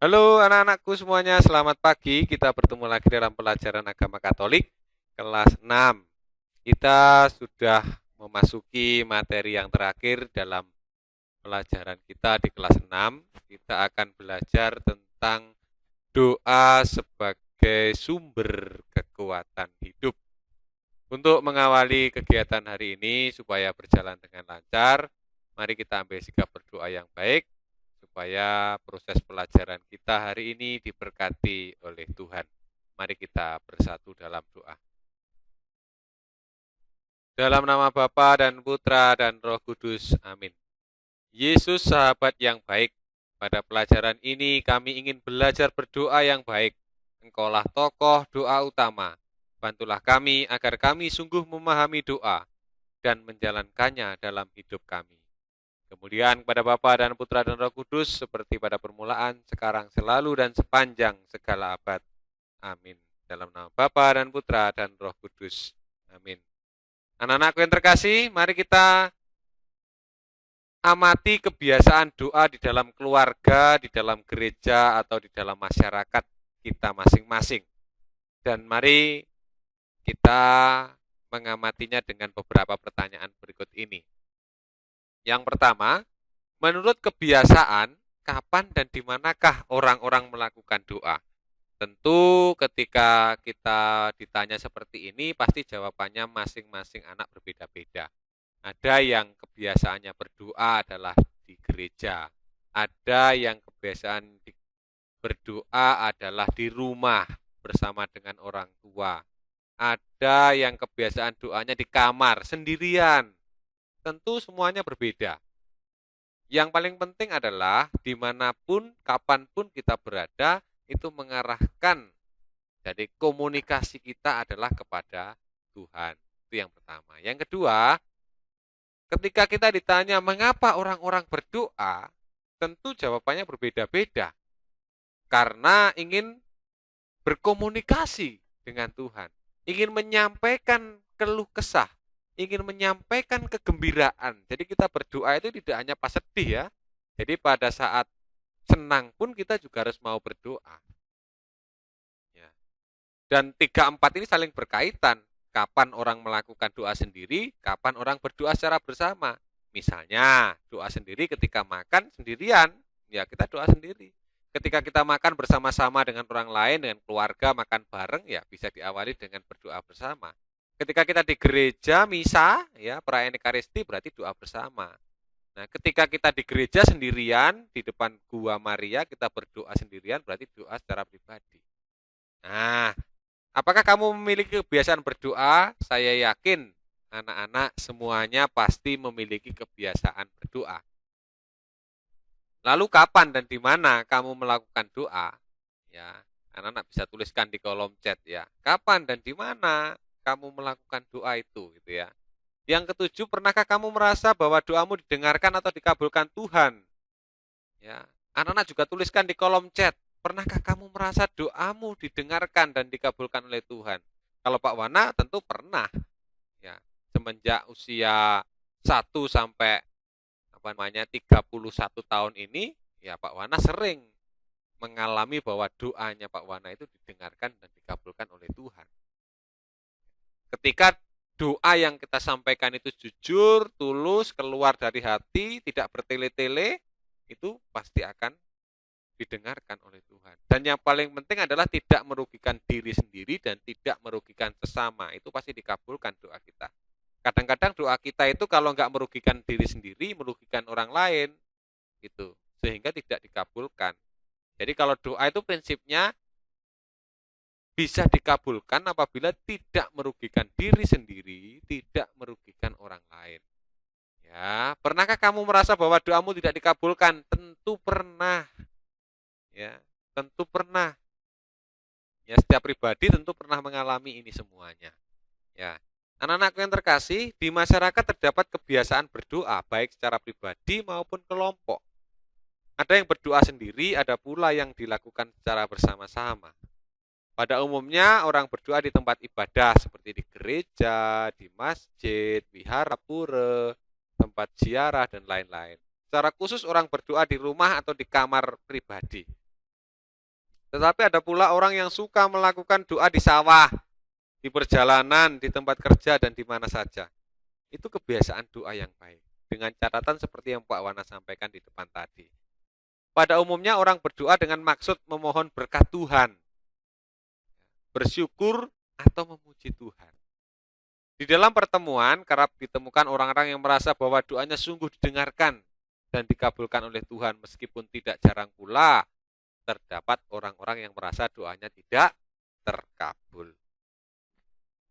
Halo anak-anakku semuanya, selamat pagi. Kita bertemu lagi dalam pelajaran agama Katolik kelas 6. Kita sudah memasuki materi yang terakhir dalam pelajaran kita di kelas 6. Kita akan belajar tentang doa sebagai sumber kekuatan hidup. Untuk mengawali kegiatan hari ini supaya berjalan dengan lancar, mari kita ambil sikap berdoa yang baik supaya proses pelajaran kita hari ini diberkati oleh Tuhan. Mari kita bersatu dalam doa. Dalam nama Bapa dan Putra dan Roh Kudus. Amin. Yesus sahabat yang baik, pada pelajaran ini kami ingin belajar berdoa yang baik. Engkaulah tokoh doa utama. Bantulah kami agar kami sungguh memahami doa dan menjalankannya dalam hidup kami. Kemudian kepada Bapa dan Putra dan Roh Kudus, seperti pada permulaan, sekarang, selalu, dan sepanjang segala abad. Amin. Dalam nama Bapa dan Putra dan Roh Kudus. Amin. Anak-anakku yang terkasih, mari kita amati kebiasaan doa di dalam keluarga, di dalam gereja, atau di dalam masyarakat kita masing-masing. Dan mari kita mengamatinya dengan beberapa pertanyaan berikut ini. Yang pertama, menurut kebiasaan, kapan dan di manakah orang-orang melakukan doa? Tentu ketika kita ditanya seperti ini, pasti jawabannya masing-masing anak berbeda-beda. Ada yang kebiasaannya berdoa adalah di gereja. Ada yang kebiasaan berdoa adalah di rumah bersama dengan orang tua. Ada yang kebiasaan doanya di kamar sendirian. Tentu semuanya berbeda. Yang paling penting adalah dimanapun, kapanpun kita berada, itu mengarahkan. Jadi komunikasi kita adalah kepada Tuhan. Itu yang pertama. Yang kedua, ketika kita ditanya mengapa orang-orang berdoa, tentu jawabannya berbeda-beda. Karena ingin berkomunikasi dengan Tuhan. Ingin menyampaikan keluh kesah. Ingin menyampaikan kegembiraan. Jadi kita berdoa itu tidak hanya pas sedih ya. Jadi pada saat senang pun kita juga harus mau berdoa. Ya. Dan 3-4 ini saling berkaitan. Kapan orang melakukan doa sendiri, kapan orang berdoa secara bersama. Misalnya, doa sendiri ketika makan sendirian, ya kita doa sendiri. Ketika kita makan bersama-sama dengan orang lain, dengan keluarga, makan bareng, ya bisa diawali dengan berdoa bersama. Ketika kita di gereja, misa, ya perayaan Ekaristi berarti doa bersama. Nah, ketika kita di gereja sendirian, di depan Gua Maria, kita berdoa sendirian, berarti doa secara pribadi. Nah, apakah kamu memiliki kebiasaan berdoa? Saya yakin anak-anak semuanya pasti memiliki kebiasaan berdoa. Lalu kapan dan di mana kamu melakukan doa? Ya, anak-anak bisa tuliskan di kolom chat ya. Kapan dan di mana kamu melakukan doa itu gitu ya. Yang ketujuh, pernahkah kamu merasa bahwa doamu didengarkan atau dikabulkan Tuhan? Ya, anak-anak juga tuliskan di kolom chat. Pernahkah kamu merasa doamu didengarkan dan dikabulkan oleh Tuhan? Kalau Pak Wana tentu pernah. Ya, semenjak usia 1 sampai 31 tahun ini, ya Pak Wana sering mengalami bahwa doanya Pak Wana itu didengarkan dan dikabulkan oleh Tuhan. Ketika doa yang kita sampaikan itu jujur, tulus, keluar dari hati, tidak bertele-tele, itu pasti akan didengarkan oleh Tuhan. Dan yang paling penting adalah tidak merugikan diri sendiri dan tidak merugikan sesama. Itu pasti dikabulkan doa kita. Kadang-kadang doa kita itu kalau nggak merugikan diri sendiri, merugikan orang lain, gitu, sehingga tidak dikabulkan. Jadi kalau doa itu prinsipnya bisa dikabulkan apabila tidak merugikan diri sendiri, tidak merugikan orang lain. Ya, pernahkah kamu merasa bahwa doamu tidak dikabulkan? Tentu pernah. Ya, tentu pernah. Ya, setiap pribadi tentu pernah mengalami ini semuanya. Ya. Anak-anakku yang terkasih, di masyarakat terdapat kebiasaan berdoa baik secara pribadi maupun kelompok. Ada yang berdoa sendiri, ada pula yang dilakukan secara bersama-sama. Pada umumnya orang berdoa di tempat ibadah seperti di gereja, di masjid, wihara, pura, tempat ziarah dan lain-lain. Secara khusus orang berdoa di rumah atau di kamar pribadi. Tetapi ada pula orang yang suka melakukan doa di sawah, di perjalanan, di tempat kerja, dan di mana saja. Itu kebiasaan doa yang baik. Dengan catatan seperti yang Pak Wana sampaikan di depan tadi. Pada umumnya orang berdoa dengan maksud memohon berkat Tuhan, bersyukur, atau memuji Tuhan. Di dalam pertemuan, kerap ditemukan orang-orang yang merasa bahwa doanya sungguh didengarkan dan dikabulkan oleh Tuhan, meskipun tidak jarang pula terdapat orang-orang yang merasa doanya tidak terkabul.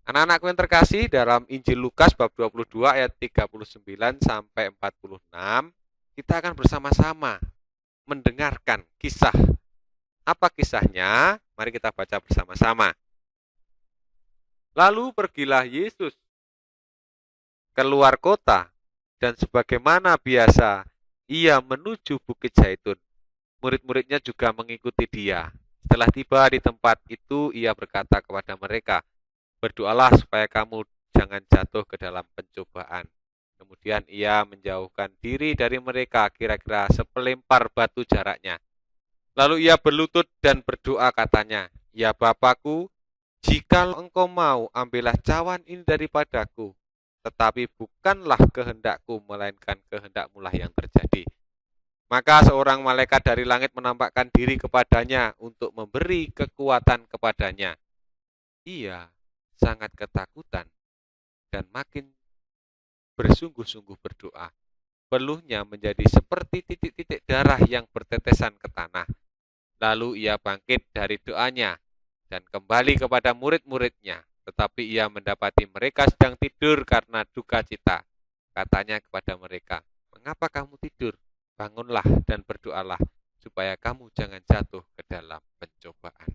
Anak-anakku yang terkasih, dalam Injil Lukas bab 22 ayat 39 sampai 46, kita akan bersama-sama mendengarkan kisah. Apa kisahnya? Mari kita baca bersama-sama. Lalu pergilah Yesus keluar kota, dan sebagaimana biasa, ia menuju Bukit Zaitun. Murid-muridnya juga mengikuti dia. Setelah tiba di tempat itu, ia berkata kepada mereka, "Berdoalah supaya kamu jangan jatuh ke dalam pencobaan." Kemudian ia menjauhkan diri dari mereka, kira-kira sepelempar batu jaraknya. Lalu ia berlutut dan berdoa, katanya, "Ya Bapakku, jikalau engkau mau, ambillah cawan ini daripadaku. Tetapi bukanlah kehendakku, melainkan kehendakmu lah yang terjadi." Maka seorang malaikat dari langit menampakkan diri kepadanya untuk memberi kekuatan kepadanya. Ia sangat ketakutan dan makin bersungguh-sungguh berdoa. Peluhnya menjadi seperti titik-titik darah yang bertetesan ke tanah. Lalu ia bangkit dari doanya dan kembali kepada murid-muridnya. Tetapi ia mendapati mereka sedang tidur karena duka cita. Katanya kepada mereka, "Mengapa kamu tidur? Bangunlah dan berdoalah, supaya kamu jangan jatuh ke dalam pencobaan."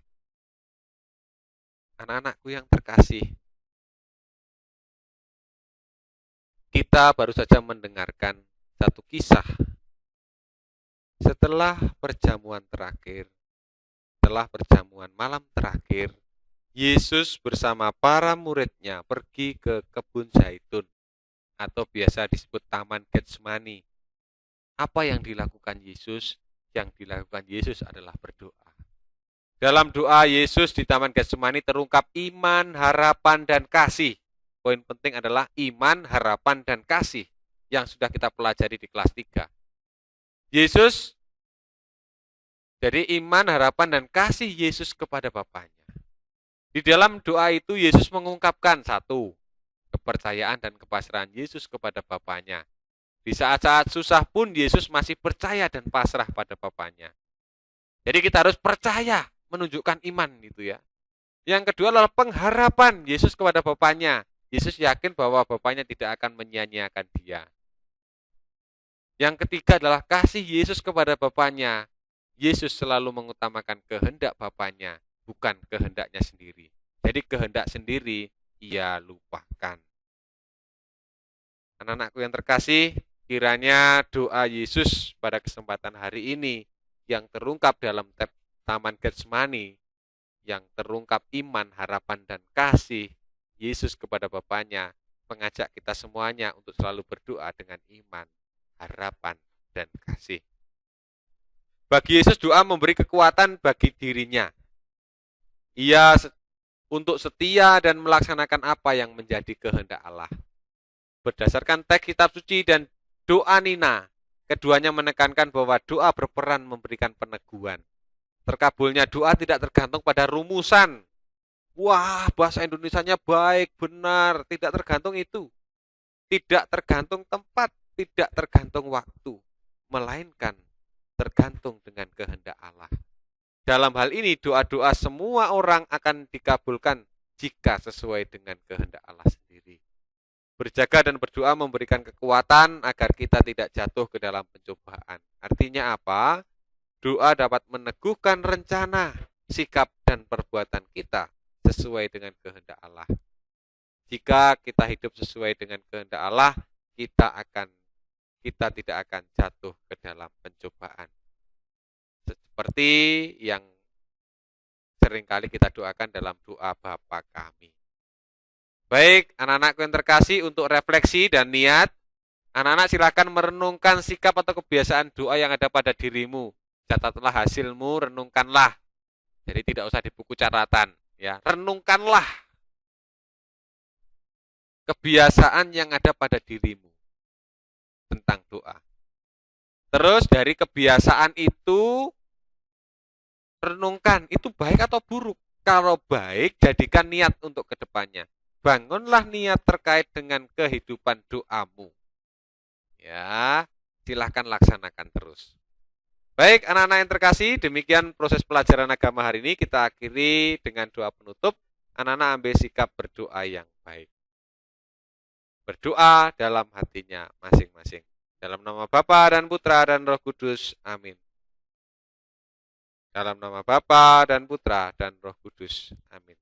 Anak-anakku yang terkasih, kita baru saja mendengarkan satu kisah. Setelah perjamuan terakhir, setelah perjamuan malam terakhir, Yesus bersama para muridnya pergi ke kebun zaitun, atau biasa disebut Taman Getsemani. Apa yang dilakukan Yesus? Yang dilakukan Yesus adalah berdoa. Dalam doa Yesus di Taman Getsemani terungkap iman, harapan, dan kasih. Poin penting adalah iman, harapan, dan kasih yang sudah kita pelajari di kelas 3. Yesus, jadi iman, harapan, dan kasih Yesus kepada Bapaknya. Di dalam doa itu Yesus mengungkapkan satu, kepercayaan dan kepasrahan Yesus kepada Bapaknya. Di saat-saat susah pun Yesus masih percaya dan pasrah pada Bapaknya. Jadi kita harus percaya, menunjukkan iman gitu ya. Yang kedua adalah pengharapan Yesus kepada Bapaknya. Yesus yakin bahwa Bapaknya tidak akan menyia-nyiakan dia. Yang ketiga adalah kasih Yesus kepada Bapaknya. Yesus selalu mengutamakan kehendak Bapaknya, bukan kehendaknya sendiri. Jadi kehendak sendiri ia lupakan. Anak-anakku yang terkasih, kiranya doa Yesus pada kesempatan hari ini yang terungkap dalam Taman Getsemani, yang terungkap iman, harapan, dan kasih Yesus kepada Bapaknya, mengajak kita semuanya untuk selalu berdoa dengan iman, harapan, dan kasih. Bagi Yesus doa memberi kekuatan bagi dirinya. Ia untuk setia dan melaksanakan apa yang menjadi kehendak Allah. Berdasarkan teks kitab suci dan doa Nina, keduanya menekankan bahwa doa berperan memberikan peneguhan. Terkabulnya doa tidak tergantung pada rumusan. Wah, bahasa Indonesianya baik, benar. Tidak tergantung itu. Tidak tergantung tempat, tidak tergantung waktu. Melainkan tergantung dengan kehendak Allah. Dalam hal ini, doa-doa semua orang akan dikabulkan jika sesuai dengan kehendak Allah sendiri. Berjaga dan berdoa memberikan kekuatan agar kita tidak jatuh ke dalam pencobaan. Artinya apa? Doa dapat meneguhkan rencana, sikap, dan perbuatan kita sesuai dengan kehendak Allah. Jika kita hidup sesuai dengan kehendak Allah, kita tidak akan jatuh ke dalam pencobaan. Seperti yang seringkali kita doakan dalam doa Bapa kami. Baik, anak-anakku yang terkasih, untuk refleksi dan niat, anak-anak silakan merenungkan sikap atau kebiasaan doa yang ada pada dirimu. Catatlah hasilmu, renungkanlah. Jadi tidak usah di buku catatan, ya. Renungkanlah kebiasaan yang ada pada dirimu tentang doa. Terus dari kebiasaan itu renungkan itu baik atau buruk. Kalau baik, jadikan niat untuk kedepannya. Bangunlah niat terkait dengan kehidupan doamu. Ya, silahkan laksanakan terus. Baik, anak-anak yang terkasih, demikian proses pelajaran agama hari ini. Kita akhiri dengan doa penutup. Anak-anak ambil sikap berdoa yang baik. Berdoa dalam hatinya masing-masing. Dalam nama Bapa dan Putra dan Roh Kudus. Amin. Dalam nama Bapa dan Putra dan Roh Kudus. Amin.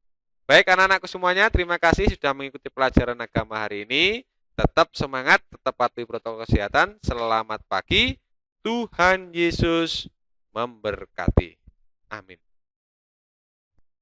Baik anak-anakku semuanya, terima kasih sudah mengikuti pelajaran agama hari ini. Tetap semangat, tetap patuhi protokol kesehatan. Selamat pagi. Tuhan Yesus memberkati. Amin.